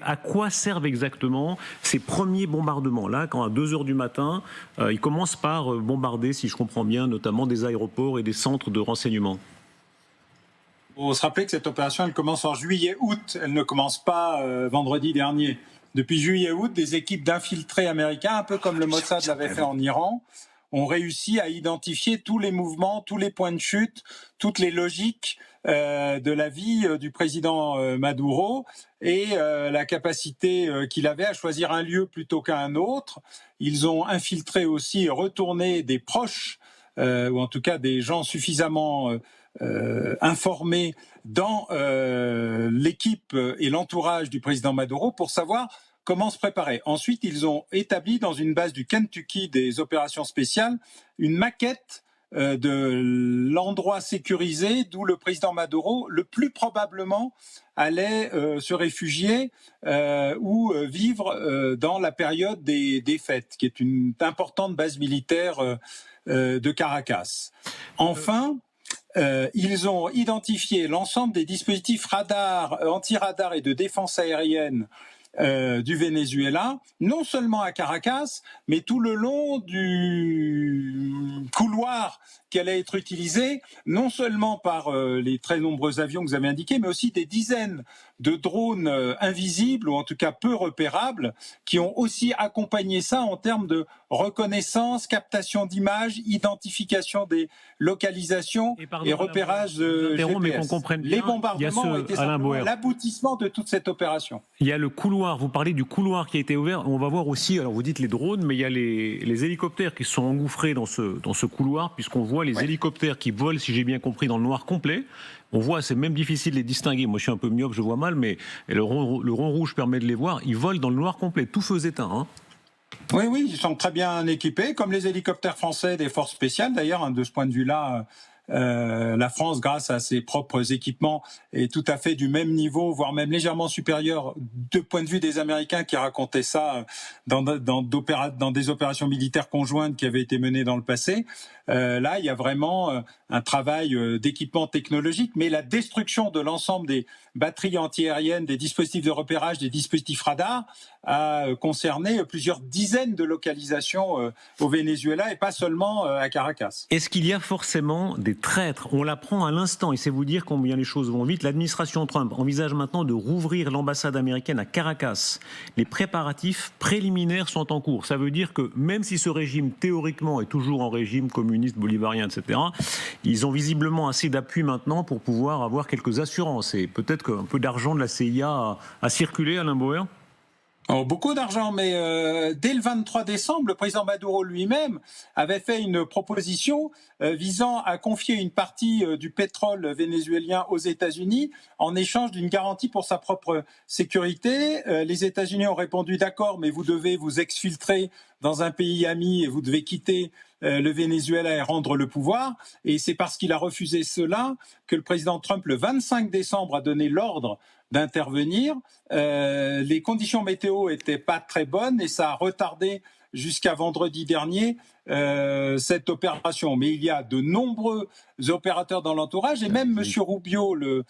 À quoi servent exactement ces premiers bombardements? Là, quand à 2 heures du matin, ils commencent par bombarder, si je comprends bien, notamment des aéroports et des centres de renseignement. Il faut se rappeler que cette opération, elle commence en juillet-août. Elle ne commence pas vendredi dernier. Depuis juillet-août, des équipes d'infiltrés américains, un peu comme le Mossad l'avait fait en Iran, ont réussi à identifier tous les mouvements, tous les points de chute, toutes les logiques de la vie du président Maduro et la capacité qu'il avait à choisir un lieu plutôt qu'un autre. Ils ont infiltré aussi et retourné des proches, ou en tout cas des gens suffisamment informés dans l'équipe et l'entourage du président Maduro pour savoir comment se préparer. Ensuite, ils ont établi dans une base du Kentucky des opérations spéciales une maquette de l'endroit sécurisé d'où le président Maduro, le plus probablement, allait se réfugier ou vivre dans la période des fêtes, qui est une importante base militaire de Caracas. Enfin, ils ont identifié l'ensemble des dispositifs radars, anti-radar et de défense aérienne du Venezuela, non seulement à Caracas, mais tout le long du couloir qui allait être utilisé, non seulement par les très nombreux avions que vous avez indiqués, mais aussi des dizaines de drones invisibles, ou en tout cas peu repérables, qui ont aussi accompagné ça en termes de reconnaissance, captation d'images, identification des localisations et repérage de GPS. Les bombardements ont été simplement l'aboutissement de toute cette opération. Il y a le couloir, vous parlez du couloir qui a été ouvert, on va voir aussi, alors vous dites les drones, mais il y a les hélicoptères qui sont engouffrés dans ce couloir, puisqu'on voit les hélicoptères qui volent, si j'ai bien compris, dans le noir complet. On voit, c'est même difficile de les distinguer. Moi, je suis un peu myope, je vois mal, mais le rond rouge permet de les voir. Ils volent dans le noir complet, tout feu éteint. Hein. Oui, ils sont très bien équipés, comme les hélicoptères français des forces spéciales. D'ailleurs, hein, de ce point de vue-là, la France, grâce à ses propres équipements, est tout à fait du même niveau, voire même légèrement supérieur de point de vue des Américains qui racontaient ça dans des opérations militaires conjointes qui avaient été menées dans le passé. Là, il y a vraiment un travail d'équipement technologique, mais la destruction de l'ensemble des batteries antiaériennes, des dispositifs de repérage, des dispositifs radars a concerné plusieurs dizaines de localisations au Venezuela et pas seulement à Caracas. Est-ce qu'il y a forcément des traîtres? On l'apprend à l'instant, et c'est vous dire combien les choses vont vite. L'administration Trump envisage maintenant de rouvrir l'ambassade américaine à Caracas. Les préparatifs préliminaires sont en cours. Ça veut dire que même si ce régime théoriquement est toujours en régime communiste, bolivarien, etc., ils ont visiblement assez d'appui maintenant pour pouvoir avoir quelques assurances. Et peut-être qu'un peu d'argent de la CIA a circulé, Alain Bauer. Oh, beaucoup d'argent, mais dès le 23 décembre, le président Maduro lui-même avait fait une proposition visant à confier une partie du pétrole vénézuélien aux États-Unis en échange d'une garantie pour sa propre sécurité. Les États-Unis ont répondu d'accord, mais vous devez vous exfiltrer dans un pays ami et vous devez quitter le Venezuela et rendre le pouvoir. Et c'est parce qu'il a refusé cela que le président Trump, le 25 décembre, a donné l'ordre d'intervenir. Les conditions météo étaient pas très bonnes et ça a retardé jusqu'à vendredi dernier cette opération. Mais il y a de nombreux opérateurs dans l'entourage et même M. Rubio, le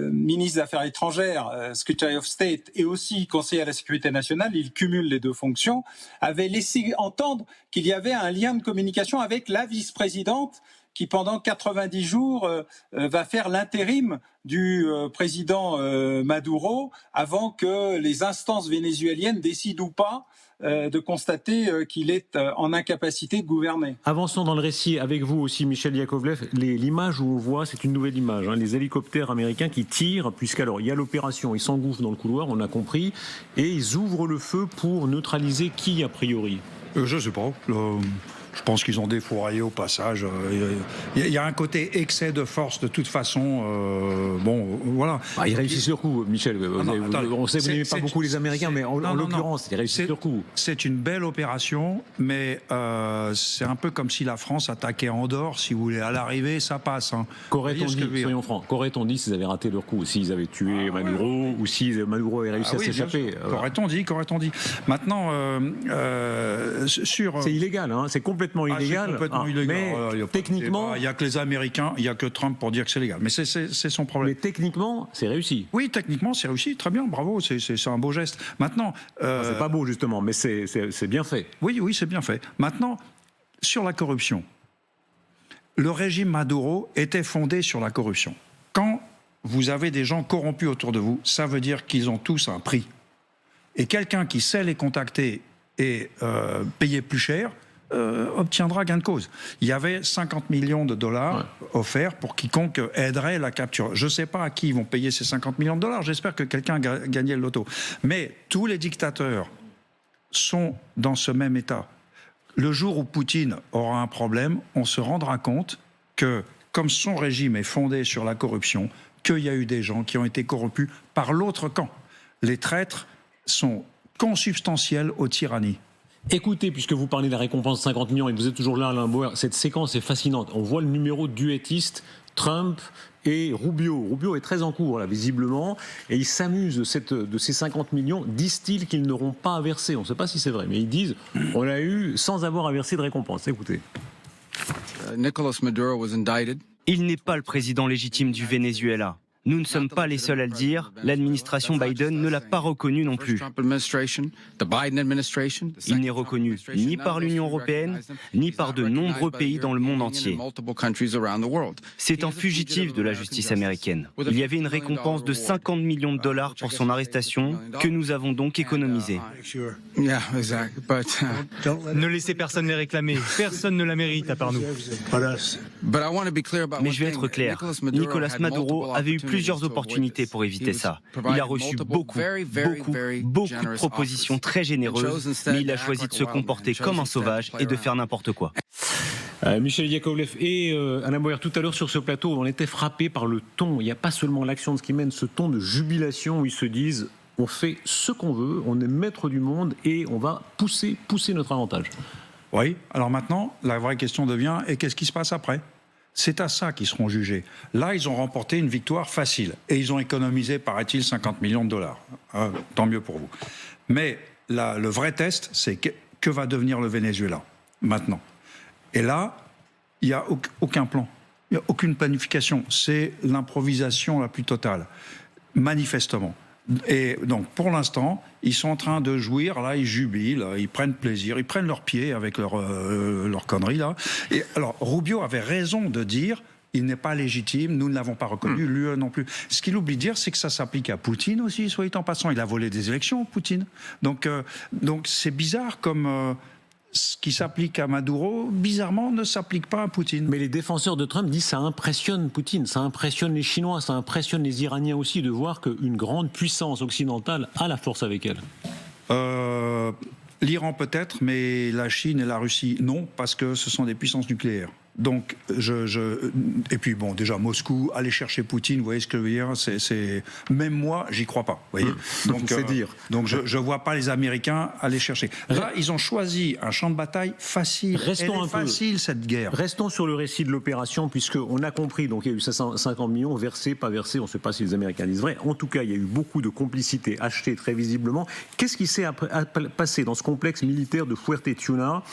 ministre des Affaires étrangères, Secretary of State, et aussi conseiller à la sécurité nationale, il cumule les deux fonctions, avait laissé entendre qu'il y avait un lien de communication avec la vice-présidente qui pendant 90 jours va faire l'intérim du président Maduro avant que les instances vénézuéliennes décident ou pas de constater qu'il est en incapacité de gouverner. Avançons dans le récit avec vous aussi, Michel Yakovlev. L'image où on voit, c'est une nouvelle image, hein, les hélicoptères américains qui tirent, puisqu'alors il y a l'opération, ils s'engouffrent dans le couloir, on a compris, et ils ouvrent le feu pour neutraliser qui a priori? Je ne sais pas. Je pense qu'ils ont défouraillé au passage. Il y a un côté excès de force de toute façon. Bon, voilà. Ah, ils réussissent sur coup, Michel. On sait que vous n'aimez pas beaucoup les Américains, mais en l'occurrence, ils réussissent sur coup. C'est une belle opération, mais c'est un peu comme si la France attaquait Andorre. Si vous voulez, à l'arrivée, ça passe. Hein. Qu'aurait-on dit, soyons francs, qu'aurait-on dit s'ils avaient raté leur coup, s'ils avaient tué Maduro, ou si Maduro avait réussi à s'échapper? Qu'aurait-on dit? Maintenant, sur... C'est illégal, hein, c'est complètement complètement illégal. C'est complètement illégal. Mais Voilà, y a pas de techniquement, débat. Il n'y a que les Américains, il n'y a que Trump pour dire que c'est légal. Mais c'est son problème. mais techniquement, c'est réussi. Oui, techniquement, c'est réussi. Très bien, bravo. C'est un beau geste. Maintenant. C'est pas beau, justement, mais c'est bien fait. Oui, c'est bien fait. Maintenant, sur la corruption. Le régime Maduro était fondé sur la corruption. Quand vous avez des gens corrompus autour de vous, ça veut dire qu'ils ont tous un prix. Et quelqu'un qui sait les contacter et payer plus cher obtiendra gain de cause. Il y avait 50 millions de dollars offerts pour quiconque aiderait la capture. Je ne sais pas à qui ils vont payer ces 50 millions de dollars. J'espère que quelqu'un a gagné le loto. Mais tous les dictateurs sont dans ce même état. Le jour où Poutine aura un problème, on se rendra compte que, comme son régime est fondé sur la corruption, qu'il y a eu des gens qui ont été corrompus par l'autre camp. Les traîtres sont consubstantiels aux tyrannies. Écoutez, puisque vous parlez de la récompense de 50 millions et vous êtes toujours là, Alain Bauer, cette séquence est fascinante. On voit le numéro duettiste, Trump et Rubio. Rubio est très en cours, là, visiblement, et ils s'amusent de ces 50 millions. Disent-ils qu'ils n'auront pas à verser? On ne sait pas si c'est vrai, mais ils disent on l'a eu sans avoir à verser de récompense. Écoutez. Nicolas Maduro was indicted. Il n'est pas le président légitime du Venezuela. Nous ne sommes pas les seuls à le dire. L'administration Biden ne l'a pas reconnu non plus. Il n'est reconnu ni par l'Union européenne, ni par de nombreux pays dans le monde entier. C'est un fugitif de la justice américaine. Il y avait une récompense de 50 millions de dollars pour son arrestation, que nous avons donc économisée. Ne laissez personne les réclamer. Personne ne la mérite à part nous. Mais je vais être clair, Nicolas Maduro avait eu plusieurs opportunités pour éviter ça. Il a reçu beaucoup de propositions très généreuses, mais il a choisi de se comporter comme un sauvage et de faire n'importe quoi. Michel Yakovlev et Alain Bauer, tout à l'heure sur ce plateau, on était frappés par le ton. Il n'y a pas seulement l'action de ce qui mène, ce ton de jubilation où ils se disent on fait ce qu'on veut, on est maître du monde et on va pousser notre avantage. Oui, alors maintenant, la vraie question devient et qu'est-ce qui se passe après ? C'est à ça qu'ils seront jugés. Là, ils ont remporté une victoire facile. Et ils ont économisé, paraît-il, 50 millions de dollars. Tant mieux pour vous. Mais là, le vrai test, c'est que va devenir le Venezuela, maintenant. Et là, il n'y a aucun plan. Il n'y a aucune planification. C'est l'improvisation la plus totale, manifestement. Et donc, pour l'instant, ils sont en train de jouir, là, ils jubilent, ils prennent plaisir, ils prennent leurs pieds avec leur connerie, là. Et alors, Rubio avait raison de dire, il n'est pas légitime, nous ne l'avons pas reconnu, lui non plus. Ce qu'il oublie de dire, c'est que ça s'applique à Poutine aussi, soit dit en passant. Il a volé des élections, Poutine. Donc c'est bizarre comme... ce qui s'applique à Maduro, bizarrement, ne s'applique pas à Poutine. Mais les défenseurs de Trump disent que ça impressionne Poutine, ça impressionne les Chinois, ça impressionne les Iraniens aussi de voir qu'une grande puissance occidentale a la force avec elle. L'Iran peut-être, mais la Chine et la Russie non, parce que ce sont des puissances nucléaires. Donc, et puis bon, déjà Moscou, aller chercher Poutine, vous voyez ce que je veux dire, même moi, j'y crois pas, vous voyez. Donc, c'est dire. Donc, je vois pas les Américains aller chercher. Là, ils ont choisi un champ de bataille facile. Facile cette guerre. Restons sur le récit de l'opération, puisqu'on a compris, donc il y a eu 550 millions versés, pas versés, on ne sait pas si les Américains disent vrai. En tout cas, il y a eu beaucoup de complicité achetée très visiblement. Qu'est-ce qui s'est passé dans ce complexe militaire de Fuerte-Tiuna?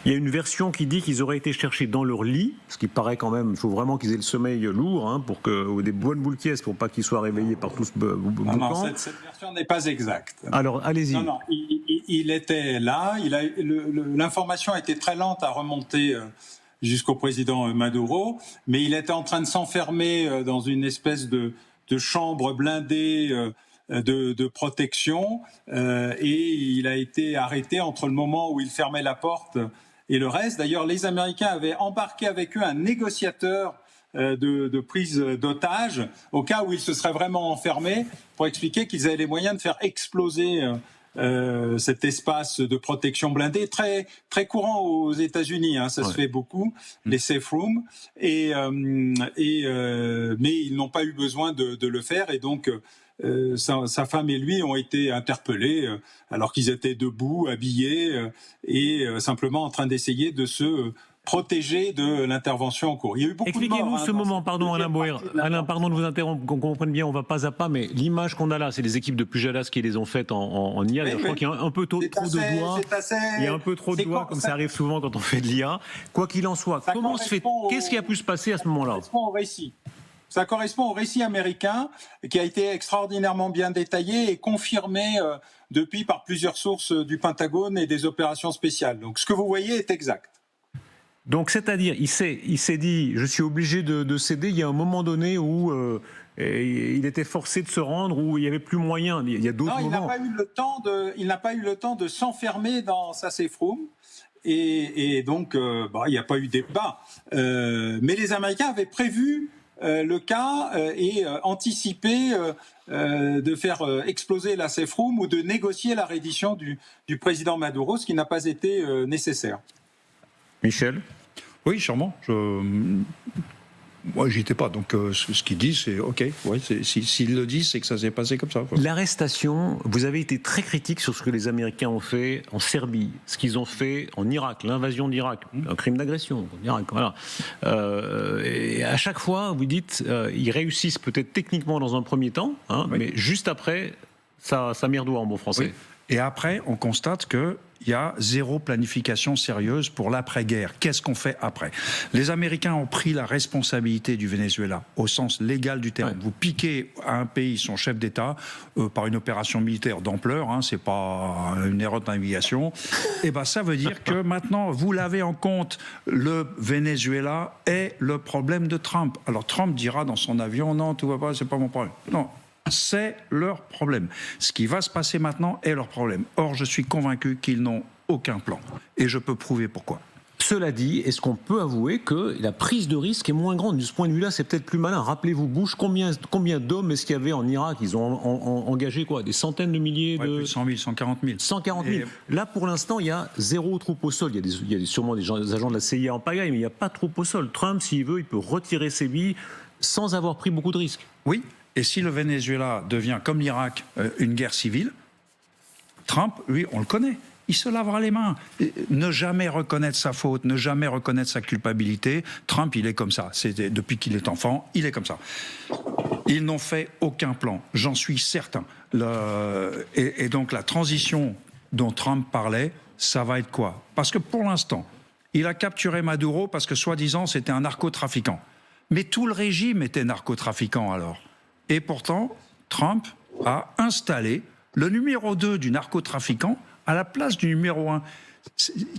Il y a une version qui dit qu'ils auraient été cherchés dans leur lit, ce qui paraît quand même, il faut vraiment qu'ils aient le sommeil lourd, ou des bonnes boules qui pour pas qu'ils soient réveillés par tout ce boucan. Non, cette version n'est pas exacte. Alors, allez-y. Non, il était là, l'information a été très lente à remonter jusqu'au président Maduro, mais il était en train de s'enfermer dans une espèce de chambre blindée de protection, et il a été arrêté entre le moment où il fermait la porte et le reste. D'ailleurs, les Américains avaient embarqué avec eux un négociateur de prise d'otages au cas où ils se seraient vraiment enfermés, pour expliquer qu'ils avaient les moyens de faire exploser cet espace de protection blindée très très courant aux États-Unis. Ça se fait beaucoup, les safe rooms, mais ils n'ont pas eu besoin de le faire, et donc sa femme et lui ont été interpellés alors qu'ils étaient debout, habillés, et simplement en train d'essayer de se protégés de l'intervention en cours. Il y a eu beaucoup de morts. Expliquez-nous ce moment, pardon Alain Boer. Alain, pardon de vous interrompre, qu'on comprenne bien, on va pas à pas, mais l'image qu'on a là, c'est les équipes de Pujadas qui les ont faites en IA. Je crois qu'il y a un peu trop de doigts. Il y a un peu trop de doigts, comme ça arrive souvent quand on fait de l'IA. Quoi qu'il en soit, comment se fait, qu'est-ce qui a pu se passer à ce moment-là? Ça correspond au récit américain qui a été extraordinairement bien détaillé et confirmé depuis par plusieurs sources du Pentagone et des opérations spéciales. Donc ce que vous voyez est exact. Donc c'est-à-dire, il s'est dit, je suis obligé de céder. Il y a un moment donné où il était forcé de se rendre, où il n'y avait plus moyen. Il y a d'autres moments. Il n'a pas eu le temps de s'enfermer dans sa safe room. Et donc, il n'y a pas eu débat. Mais les Américains avaient prévu le cas et anticipé de faire exploser la safe room ou de négocier la reddition du président Maduro, ce qui n'a pas été nécessaire. Michel ? Oui, sûrement. Moi, j'y étais pas, donc ce qu'il dit, c'est OK. Ouais, s'il le dit, c'est que ça s'est passé comme ça. Quoi. L'arrestation, vous avez été très critique sur ce que les Américains ont fait en Serbie, ce qu'ils ont fait en Irak, l'invasion d'Irak, un crime d'agression en Irak. Voilà. Et à chaque fois, vous dites, ils réussissent peut-être techniquement dans un premier temps, mais juste après, ça merdoie en bon français. Oui. Et après, on constate qu'il y a zéro planification sérieuse pour l'après-guerre. Qu'est-ce qu'on fait après ? Les Américains ont pris la responsabilité du Venezuela, au sens légal du terme. Ouais. Vous piquez à un pays son chef d'État par une opération militaire d'ampleur, c'est pas une erreur de navigation, et ça veut dire que maintenant, vous l'avez en compte, le Venezuela est le problème de Trump. Alors Trump dira dans son avion, non, tout va pas, c'est pas mon problème. Non. C'est leur problème. Ce qui va se passer maintenant est leur problème. Or, je suis convaincu qu'ils n'ont aucun plan. Et je peux prouver pourquoi. Cela dit, est-ce qu'on peut avouer que la prise de risque est moins grande ? De ce point de vue-là, c'est peut-être plus malin. Rappelez-vous, Bush, combien d'hommes est-ce qu'il y avait en Irak ? Ils ont engagé quoi ? Des centaines de milliers de... Plus de 100 000, 140 000. 140 000. Là, pour l'instant, il y a zéro troupe au sol. Il y a sûrement des agents de la CIA en pagaille, mais il n'y a pas de troupe au sol. Trump, s'il veut, il peut retirer ses billes sans avoir pris beaucoup de risques. Oui. Et si le Venezuela devient, comme l'Irak, une guerre civile, Trump, lui, on le connaît. Il se lavera les mains. Ne jamais reconnaître sa faute, ne jamais reconnaître sa culpabilité. Trump, il est comme ça. Depuis qu'il est enfant, il est comme ça. Ils n'ont fait aucun plan, j'en suis certain. Et donc la transition dont Trump parlait, ça va être quoi ? Parce que pour l'instant, il a capturé Maduro parce que, soi-disant, c'était un narcotrafiquant. Mais tout le régime était narcotrafiquant alors. Et pourtant, Trump a installé le numéro 2 du narcotrafiquant à la place du numéro 1.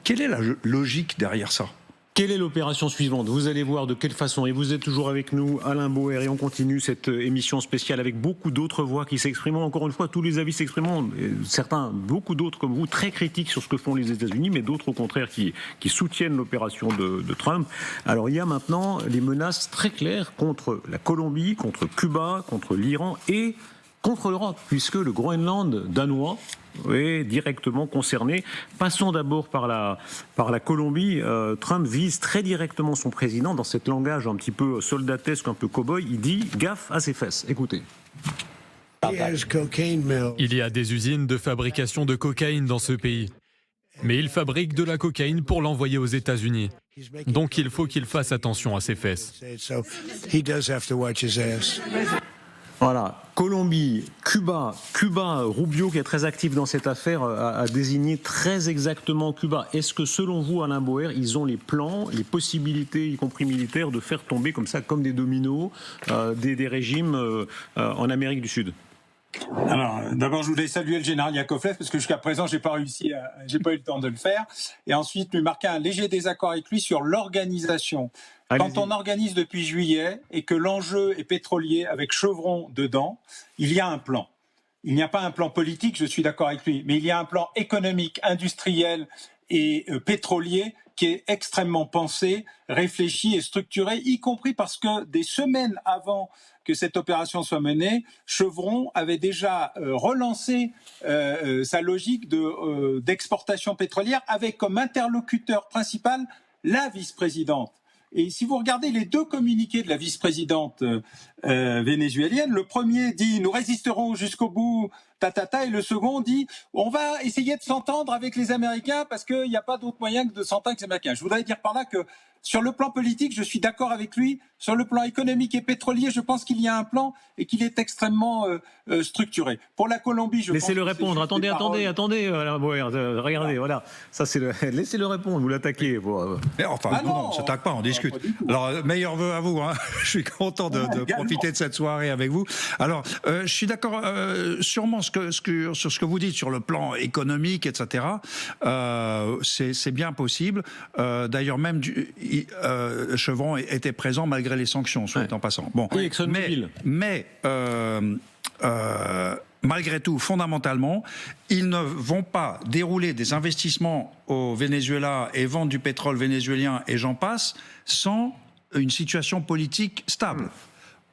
Quelle est la logique derrière ça ? Quelle est l'opération suivante ? Vous allez voir de quelle façon. Et vous êtes toujours avec nous, Alain Boer, et on continue cette émission spéciale avec beaucoup d'autres voix qui s'expriment. Encore une fois, tous les avis s'expriment. Certains, beaucoup d'autres comme vous, très critiques sur ce que font les États-Unis, mais d'autres au contraire qui soutiennent l'opération de Trump. Alors il y a maintenant les menaces très claires contre la Colombie, contre Cuba, contre l'Iran et contre l'Europe, puisque le Groenland danois est directement concerné. Passons d'abord par la Colombie. Trump vise très directement son président dans cet langage un petit peu soldatesque, un peu cow-boy. Il dit « gaffe à ses fesses ». Écoutez. Il y a des usines de fabrication de cocaïne dans ce pays. Mais il fabrique de la cocaïne pour l'envoyer aux États-Unis. Donc il faut qu'il fasse attention à ses fesses. Voilà, Colombie, Cuba, Rubio qui est très actif dans cette affaire a désigné très exactement Cuba. Est-ce que selon vous, Alain Boer, ils ont les plans, les possibilités, y compris militaires, de faire tomber comme ça, comme des dominos, des régimes en Amérique du Sud ? Alors, d'abord, je voulais saluer le général Yakovlev parce que jusqu'à présent, j'ai pas eu le temps de le faire. Et ensuite, lui marquer un léger désaccord avec lui sur l'organisation. Quand on organise depuis juillet et que l'enjeu est pétrolier avec Chevron dedans, il y a un plan. Il n'y a pas un plan politique, je suis d'accord avec lui, mais il y a un plan économique, industriel et pétrolier qui est extrêmement pensé, réfléchi et structuré, y compris parce que des semaines avant que cette opération soit menée, Chevron avait déjà relancé sa logique d'exportation pétrolière avec comme interlocuteur principal la vice-présidente. Et si vous regardez les deux communiqués de la vice-présidente vénézuélienne, le premier dit « Nous résisterons jusqu'au bout », et le second dit on va essayer de s'entendre avec les Américains parce qu'il n'y a pas d'autre moyen que de s'entendre avec les Américains. Je voudrais dire par là que sur le plan politique, je suis d'accord avec lui. Sur le plan économique et pétrolier, je pense qu'il y a un plan et qu'il est extrêmement structuré. Pour la Colombie, je Laissez-le pense que répondre. c'est juste Attendez, des paroles. Alain Boer, regardez, voilà. Ça, c'est laissez-le répondre. Vous l'attaquez. Mais enfin, Ah non, non, on ne s'attaque pas, on discute. pas du tout. Alors, meilleurs vœux à vous. Hein. Je suis content de également. profiter de cette soirée avec vous. Alors, je suis d'accord sûrement sur ce que vous dites sur le plan économique, etc. C'est bien possible. D'ailleurs, même Chevron était présent malgré les sanctions, soit en passant. Bon, Oui, ExxonMobil. mais malgré tout, fondamentalement, ils ne vont pas dérouler des investissements au Venezuela et vendre du pétrole vénézuélien et j'en passe sans une situation politique stable.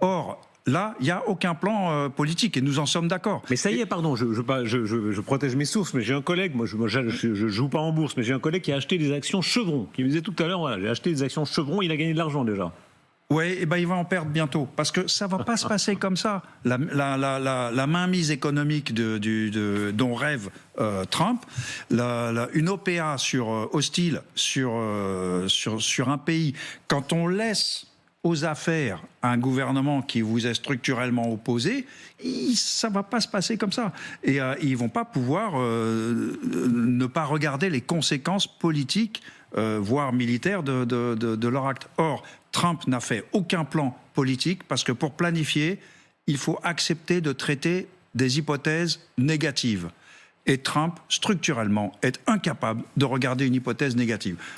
Or, là, il n'y a aucun plan politique et nous en sommes d'accord. Mais ça y est, pardon, je protège mes sources, mais j'ai un collègue, moi je joue pas en bourse, mais j'ai un collègue qui a acheté des actions Chevron, qui me disait tout à l'heure, voilà, j'ai acheté des actions Chevron, il a gagné de l'argent déjà. Oui, et ben il va en perdre bientôt, parce que ça va pas se passer comme ça. La mainmise économique dont rêve Trump, une OPA hostile sur un pays, quand on laisse aux affaires un gouvernement qui vous est structurellement opposé, ça va pas se passer comme ça. Et ils vont pas pouvoir ne pas regarder les conséquences politiques, voire militaires de leur acte. Or, Trump n'a fait aucun plan politique parce que pour planifier, il faut accepter de traiter des hypothèses négatives. Et Trump, structurellement, est incapable de regarder une hypothèse négative.